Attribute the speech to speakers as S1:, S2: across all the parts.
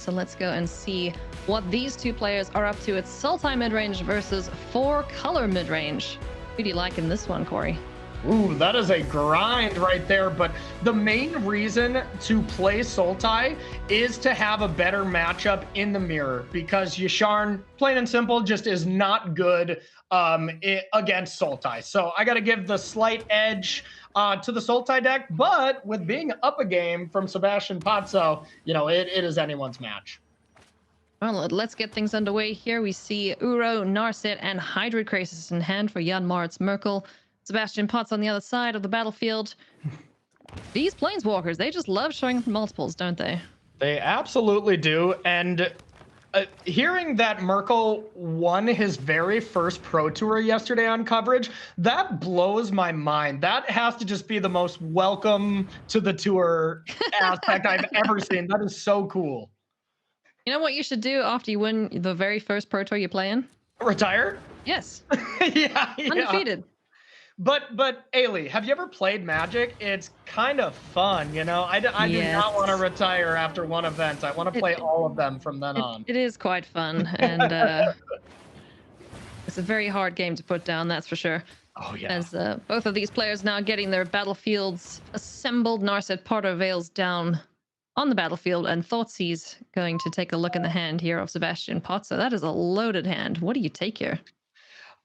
S1: So let's go and see what these two players are up to. It's Sultai midrange versus 4-color midrange. Who do you like in this one, Corey?
S2: Ooh, that is a grind right there. But the main reason to play Sultai is to have a better matchup in the mirror, because Yasharn, plain and simple, just is not good against Sultai. So I got to give the slight edge to the Sultai deck. But with being up a game from Sebastian Pozzo, you know, it is anyone's match.
S1: Well, let's get things underway here. We see Uro, Narset, and Hydroid Crisis in hand for Jan-Moritz, Merkel. Sebastian Pozzo on the other side of the battlefield. These Planeswalkers, they just love showing multiples, don't they?
S2: They absolutely do. And hearing that Merkel won his very first Pro Tour yesterday on coverage, that blows my mind. That has to just be the most welcome to the tour aspect I've ever seen. That is so cool.
S1: You know what you should do after you win the very first Pro Tour you play in?
S2: Retire?
S1: Yes.
S2: yeah.
S1: Undefeated.
S2: But Ailey, have you ever played Magic? It's kind of fun, you know? I do not want to retire after one event. I want to play all of them from then on.
S1: It is quite fun, and it's a very hard game to put down, that's for sure.
S2: Oh, yeah.
S1: As both of these players now getting their battlefields assembled. Narset Potter Veils down on the battlefield, and Thoughtseize going to take a look in the hand here of Sebastian Pozzo. That is a loaded hand. What do you take here?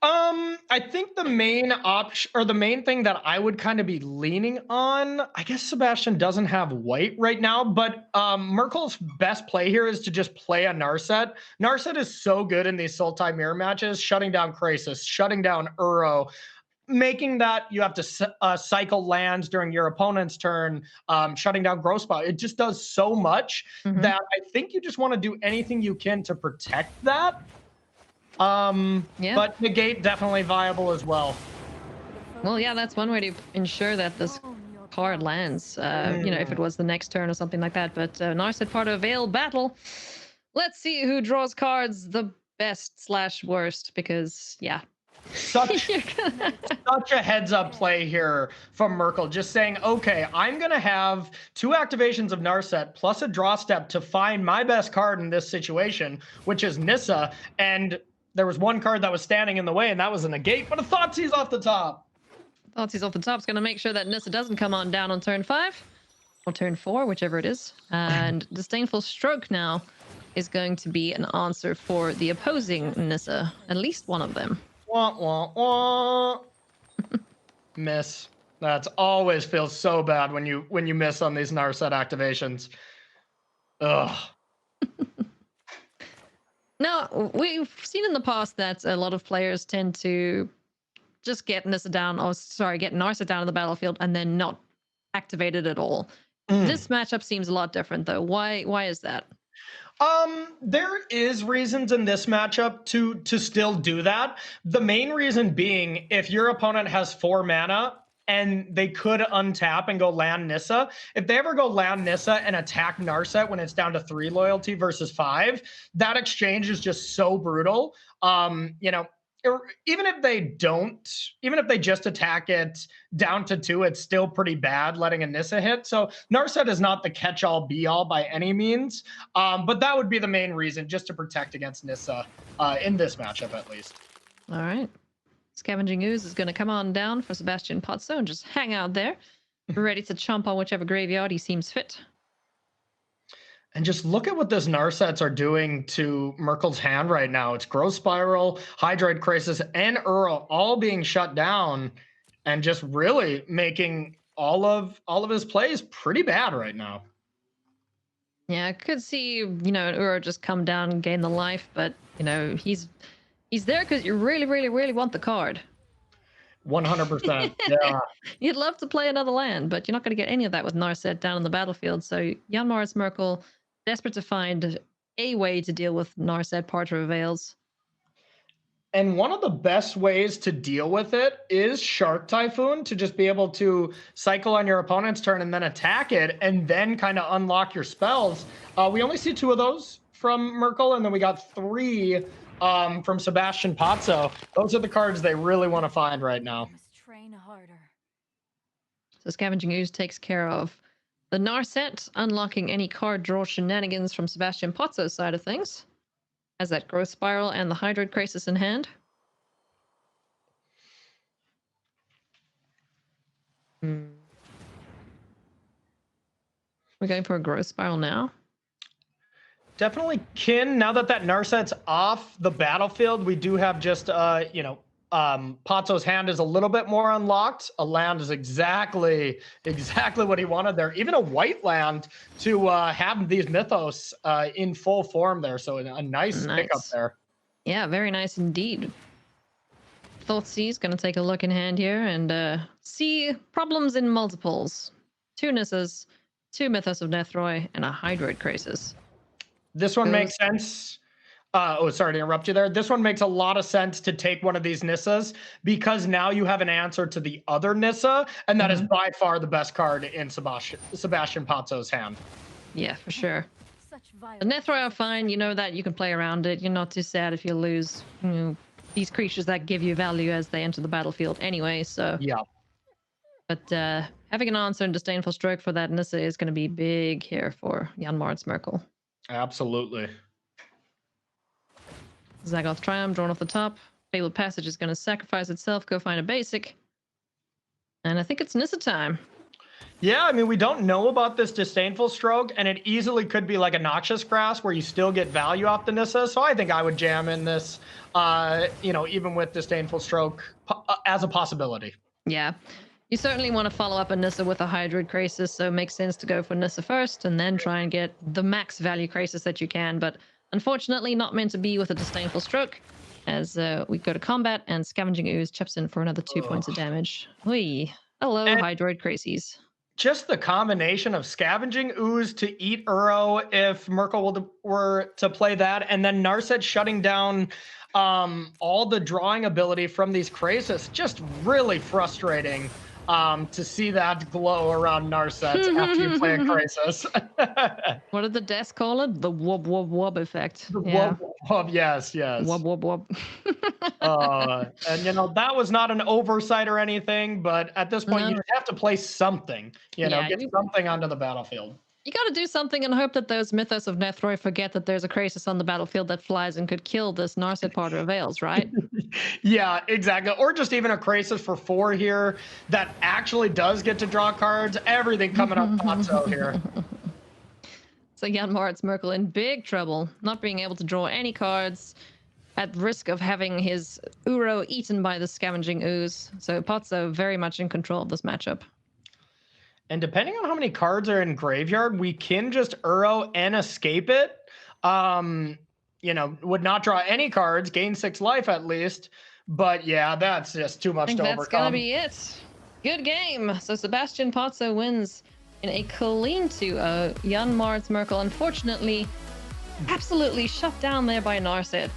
S2: I think the main option, or the main thing that I would kind of be leaning on, I guess Sebastian doesn't have white right now, but Merkel's best play here is to just play a Narset. Narset is so good in these Sultai mirror matches, shutting down Crisis, shutting down Uro, making that you have to cycle lands during your opponent's turn, shutting down Grossbot. It just does so much that I think you just want to do anything you can to protect that. But negate definitely viable as well.
S1: Well, yeah, that's one way to ensure that this card lands, you know, if it was the next turn or something like that. But Narset Potter Veil battle. Let's see who draws cards the best / worst, because yeah.
S2: Such a heads up play here from Merkel, just saying, okay, I'm going to have 2 activations of Narset plus a draw step to find my best card in this situation, which is Nissa. And there was one card that was standing in the way, and that was a negate, but a Thoughtseize off the top.
S1: Thoughtseize off the top is going to make sure that Nissa doesn't come on down on turn 5 or turn 4, whichever it is. And Disdainful Stroke now is going to be an answer for the opposing Nissa, at least one of them.
S2: Wah, wah, wah. Miss. That's always feels so bad when you miss on these Narset activations. Ugh.
S1: Now, we've seen in the past that a lot of players tend to just get Nissa down, or sorry, get Narset down on the battlefield and then not activate it at all. This matchup seems a lot different, though. Why is that?
S2: There is reasons in this matchup to still do that. The main reason being, if your opponent has 4 mana and they could untap and go land Nissa, if they ever go land Nissa and attack Narset when it's down to 3 loyalty versus 5, that exchange is just so brutal. You know, even if they just attack it down to 2, it's still pretty bad letting a Nissa hit. So Narset is not the catch-all be-all by any means, but that would be the main reason, just to protect against Nissa in this matchup at least.
S1: All right. Scavenging Ooze is going to come on down for Sebastian Pozzo and just hang out there, ready to chomp on whichever graveyard he seems fit.
S2: And just look at what those Narsets are doing to Merkel's hand right now. It's Growth Spiral, Hydroid Crisis, and Uro all being shut down, and just really making all of his plays pretty bad right now.
S1: Yeah, I could see, you know, Uro just come down and gain the life, but, you know, he's there because you really, really, really want the card.
S2: 100%. Yeah.
S1: You'd love to play another land, but you're not going to get any of that with Narset down on the battlefield. So Jan-Moritz, Merkel, desperate to find a way to deal with Narset Potter Veils.
S2: And one of the best ways to deal with it is Shark Typhoon, to just be able to cycle on your opponent's turn and then attack it and then kind of unlock your spells. We only see 2 of those from Merkel, and then we got 3 from Sebastian Pozzo. Those are the cards they really want to find right now.
S1: So Scavenging Ooze takes care of the Narset unlocking any card draw shenanigans from Sebastian Pozzo's side of things. Has that growth spiral and the Hydroid Crisis in hand. We're going for a growth spiral now.
S2: Definitely Kin. Now that Narset's off the battlefield, we do have just, Pozzo's hand is a little bit more unlocked. A land is exactly what he wanted there. Even a white land to have these Mythos in full form there. So a nice pickup there.
S1: Yeah, very nice indeed. Thoughtseize going to take a look in hand here and see problems in multiples. 2 Nissas, 2 Mythos of Nethroi, and a Hydroid Crisis.
S2: This one makes sense. Oh, sorry to interrupt you there. This one makes a lot of sense to take one of these Nissas because now you have an answer to the other Nissa, and that is by far the best card in Sebastian Pozzo's hand.
S1: Yeah, for sure. The Nethroi are fine. You know that you can play around it. You're not too sad if you lose these creatures that give you value as they enter the battlefield anyway. So
S2: yeah.
S1: But having an answer and Disdainful Stroke for that Nissa is going to be big here for Jan-Moritz Merkel.
S2: Absolutely.
S1: Zagoth Triumph drawn off the top. Fabled Passage is going to sacrifice itself, go find a basic. And I think it's Nissa time.
S2: Yeah, I mean, we don't know about this Disdainful Stroke, and it easily could be like a Noxious Grass where you still get value off the Nissa. So I think I would jam in this, even with Disdainful Stroke as a possibility.
S1: Yeah. You certainly want to follow up a Nissa with a Hydroid Crisis, so it makes sense to go for Nissa first and then try and get the max value Crisis that you can. But unfortunately, not meant to be with a Disdainful Stroke, as we go to combat and Scavenging Ooze chips in for another 2 points of damage. Oi. Hello, Hydroid Crises.
S2: Just the combination of Scavenging Ooze to eat Uro if Merkel were to play that, and then Narset shutting down all the drawing ability from these Crisis, just really frustrating. To see that glow around Narset after you play a Crisis.
S1: What did the desk call it? The wob wob wob effect.
S2: The wob wob, yes.
S1: Wob wob wob.
S2: And that was not an oversight or anything, but at this point you just have to play something. Get something onto the battlefield.
S1: You got to do something and hope that those Mythos of Nethroi forget that there's a Crisis on the battlefield that flies and could kill this Narset Potter of Veils, right?
S2: Yeah, exactly. Or just even a Crisis for 4 here that actually does get to draw cards. Everything coming up Pozzo here.
S1: So Jan-Moritz Merkel in big trouble, not being able to draw any cards, at risk of having his Uro eaten by the Scavenging Ooze. So Pozzo very much in control of this matchup.
S2: And depending on how many cards are in graveyard, we can just Uro and escape it. Would not draw any cards, gain 6 life at least. But yeah, that's just too much to overcome.
S1: That's gonna be it. Good game. So Sebastian Pozzo wins in a clean 2-0. Jan-Moritz Merkel, unfortunately, absolutely shut down there by Narset.